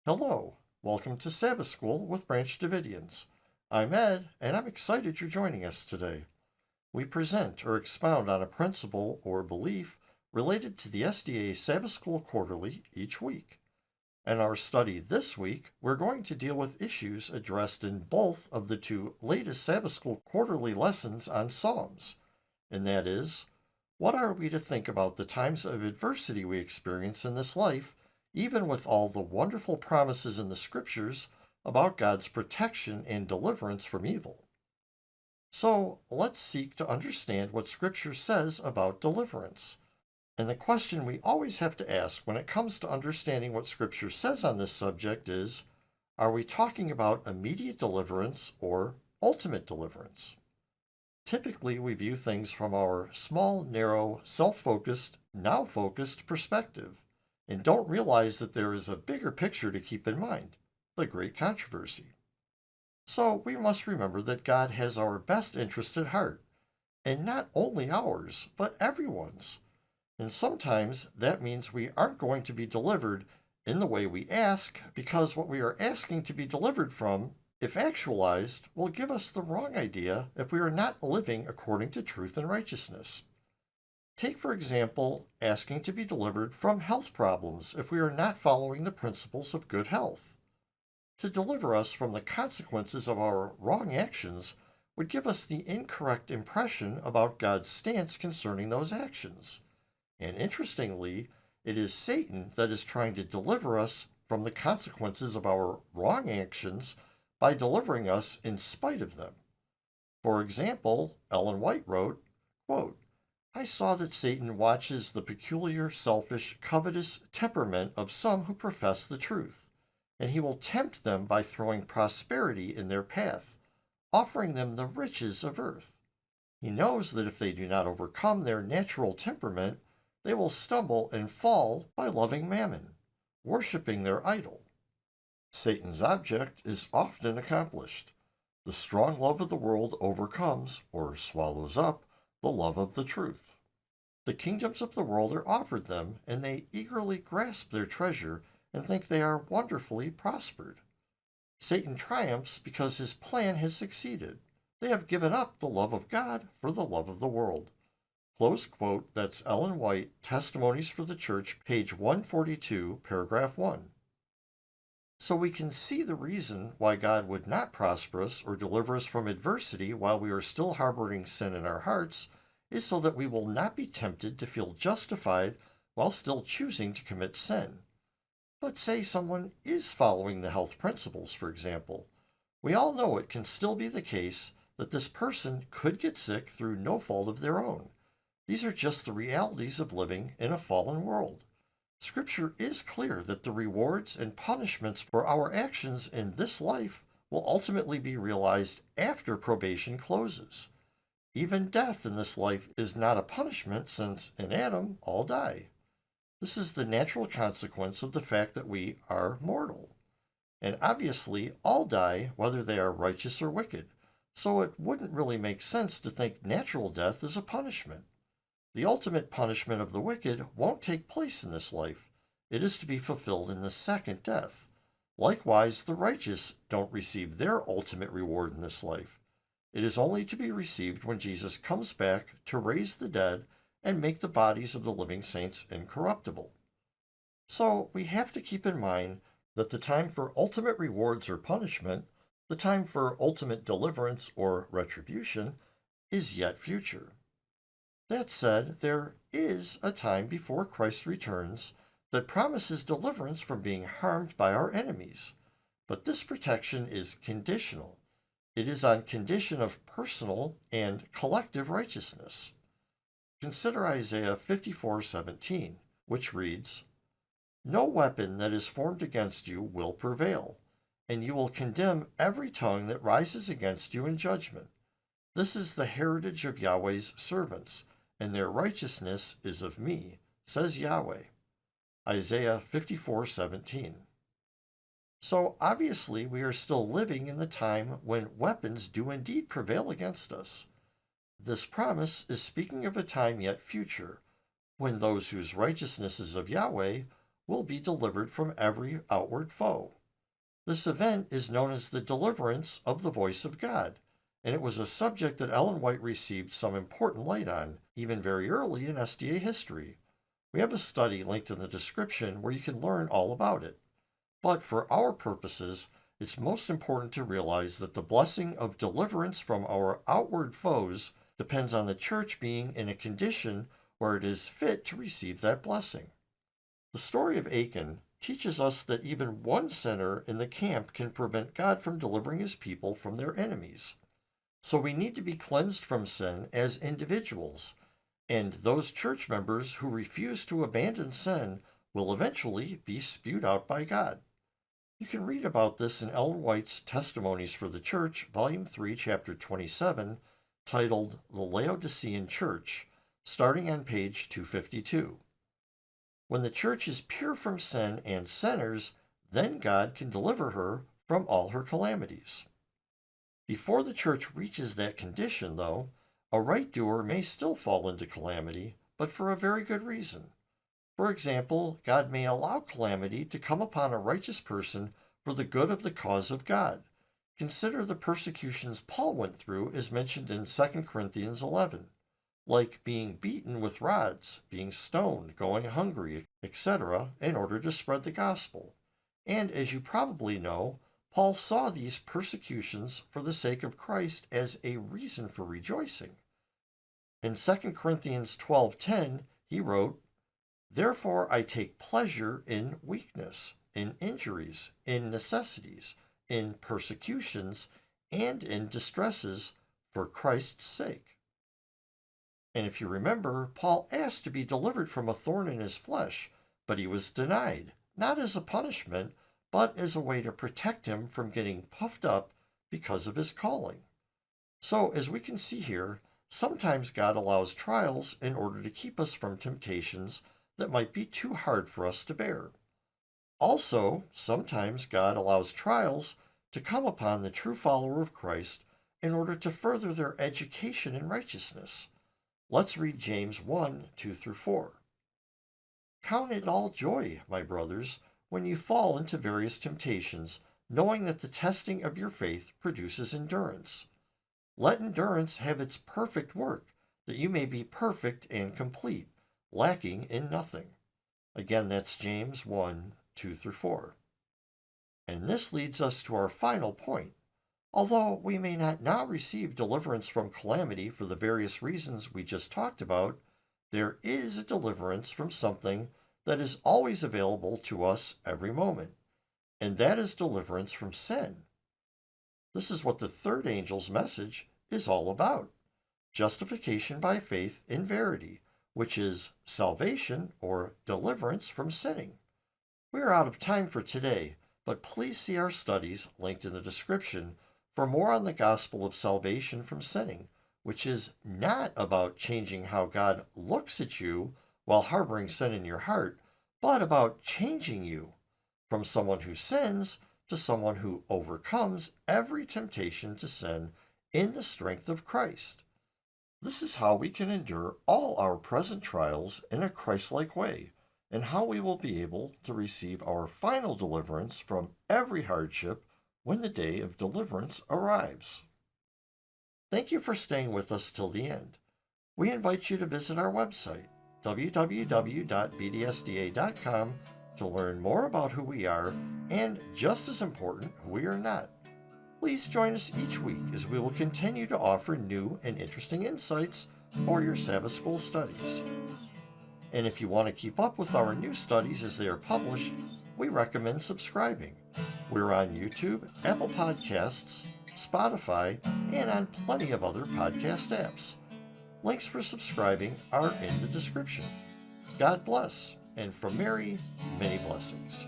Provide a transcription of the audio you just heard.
Hello, welcome to Sabbath School with Branch Davidians. I'm Ed, and I'm excited you're joining us today. We present or expound on a principle or belief related to the SDA Sabbath School Quarterly each week. In our study this week, we're going to deal with issues addressed in both of the two latest Sabbath School Quarterly lessons on Psalms, and that is, what are we to think about the times of adversity we experience in this life, even with all the wonderful promises in the Scriptures about God's protection and deliverance from evil? So let's seek to understand what Scripture says about deliverance. And the question we always have to ask when it comes to understanding what Scripture says on this subject is, are we talking about immediate deliverance or ultimate deliverance? Typically, we view things from our small, narrow, self-focused, now-focused perspective, and don't realize that there is a bigger picture to keep in mind, the great controversy. So we must remember that God has our best interest at heart, and not only ours, but everyone's. And sometimes that means we aren't going to be delivered in the way we ask, because what we are asking to be delivered from, if actualized, will give us the wrong idea if we are not living according to truth and righteousness. Take, for example, asking to be delivered from health problems if we are not following the principles of good health. To deliver us from the consequences of our wrong actions would give us the incorrect impression about God's stance concerning those actions. And interestingly, it is Satan that is trying to deliver us from the consequences of our wrong actions by delivering us in spite of them. For example, Ellen White wrote, quote, "I saw that Satan watches the peculiar, selfish, covetous temperament of some who profess the truth, and he will tempt them by throwing prosperity in their path, offering them the riches of earth. He knows that if they do not overcome their natural temperament, they will stumble and fall by loving mammon, worshiping their idol. Satan's object is often accomplished. The strong love of the world overcomes, or swallows up, the love of the truth. The kingdoms of the world are offered them, and they eagerly grasp their treasure and think they are wonderfully prospered. Satan triumphs because his plan has succeeded. They have given up the love of God for the love of the world." Close quote. That's Ellen White, Testimonies for the Church, page 142, paragraph 1. So we can see the reason why God would not prosper us or deliver us from adversity while we are still harboring sin in our hearts is so that we will not be tempted to feel justified while still choosing to commit sin. But say someone is following the health principles, for example. We all know it can still be the case that this person could get sick through no fault of their own. These are just the realities of living in a fallen world. Scripture is clear that the rewards and punishments for our actions in this life will ultimately be realized after probation closes. Even death in this life is not a punishment, since in Adam all die. This is the natural consequence of the fact that we are mortal. And obviously, all die whether they are righteous or wicked, so it wouldn't really make sense to think natural death is a punishment. The ultimate punishment of the wicked won't take place in this life. It is to be fulfilled in the second death. Likewise, the righteous don't receive their ultimate reward in this life. It is only to be received when Jesus comes back to raise the dead and make the bodies of the living saints incorruptible. So we have to keep in mind that the time for ultimate rewards or punishment, the time for ultimate deliverance or retribution, is yet future. That said, there is a time before Christ returns that promises deliverance from being harmed by our enemies. But this protection is conditional. It is on condition of personal and collective righteousness. Consider Isaiah 54:17, which reads, "No weapon that is formed against you will prevail, and you will condemn every tongue that rises against you in judgment. This is the heritage of Yahweh's servants, and their righteousness is of me, says Yahweh." Isaiah 54:17. So obviously we are still living in the time when weapons do indeed prevail against us. This promise is speaking of a time yet future, when those whose righteousness is of Yahweh will be delivered from every outward foe. This event is known as the deliverance of the voice of God, and it was a subject that Ellen White received some important light on, even very early in SDA history. We have a study linked in the description where you can learn all about it. But for our purposes, it's most important to realize that the blessing of deliverance from our outward foes depends on the church being in a condition where it is fit to receive that blessing. The story of Achan teaches us that even one sinner in the camp can prevent God from delivering his people from their enemies. So we need to be cleansed from sin as individuals, and those church members who refuse to abandon sin will eventually be spewed out by God. You can read about this in Ellen White's Testimonies for the Church, Volume 3, Chapter 27, titled The Laodicean Church, starting on page 252. When the church is pure from sin and sinners, then God can deliver her from all her calamities. Before the church reaches that condition, though, a right doer may still fall into calamity, but for a very good reason. For example, God may allow calamity to come upon a righteous person for the good of the cause of God. Consider the persecutions Paul went through as mentioned in 2 Corinthians 11. Like being beaten with rods, being stoned, going hungry, etc., in order to spread the gospel. And as you probably know, Paul saw these persecutions for the sake of Christ as a reason for rejoicing. In 2 Corinthians 12:10, he wrote, "Therefore I take pleasure in weakness, in injuries, in necessities, in persecutions, and in distresses for Christ's sake." And if you remember, Paul asked to be delivered from a thorn in his flesh, but he was denied, not as a punishment, but as a way to protect him from getting puffed up because of his calling. So, as we can see here, sometimes God allows trials in order to keep us from temptations that might be too hard for us to bear. Also, sometimes God allows trials to come upon the true follower of Christ in order to further their education in righteousness. Let's read James 1:2-4. "Count it all joy, my brothers, when you fall into various temptations, knowing that the testing of your faith produces endurance. Let endurance have its perfect work, that you may be perfect and complete, lacking in nothing." Again, that's James 1:2-4. And this leads us to our final point. Although we may not now receive deliverance from calamity for the various reasons we just talked about, there is a deliverance from something that is always available to us every moment, and that is deliverance from sin. This is what the third angel's message is all about: justification by faith in verity, which is salvation or deliverance from sinning. We are out of time for today, but please see our studies linked in the description for more on the gospel of salvation from sinning, which is not about changing how God looks at you while harboring sin in your heart, but about changing you from someone who sins to someone who overcomes every temptation to sin in the strength of Christ. This is how we can endure all our present trials in a Christ-like way, and how we will be able to receive our final deliverance from every hardship when the day of deliverance arrives. Thank you for staying with us till the end. We invite you to visit our website, www.bdsda.com, to learn more about who we are and, just as important, who we are not. Please join us each week as we will continue to offer new and interesting insights for your Sabbath School studies. And if you want to keep up with our new studies as they are published, we recommend subscribing. We're on YouTube, Apple Podcasts, Spotify, and on plenty of other podcast apps. Links for subscribing are in the description. God bless, and from Mary, many blessings.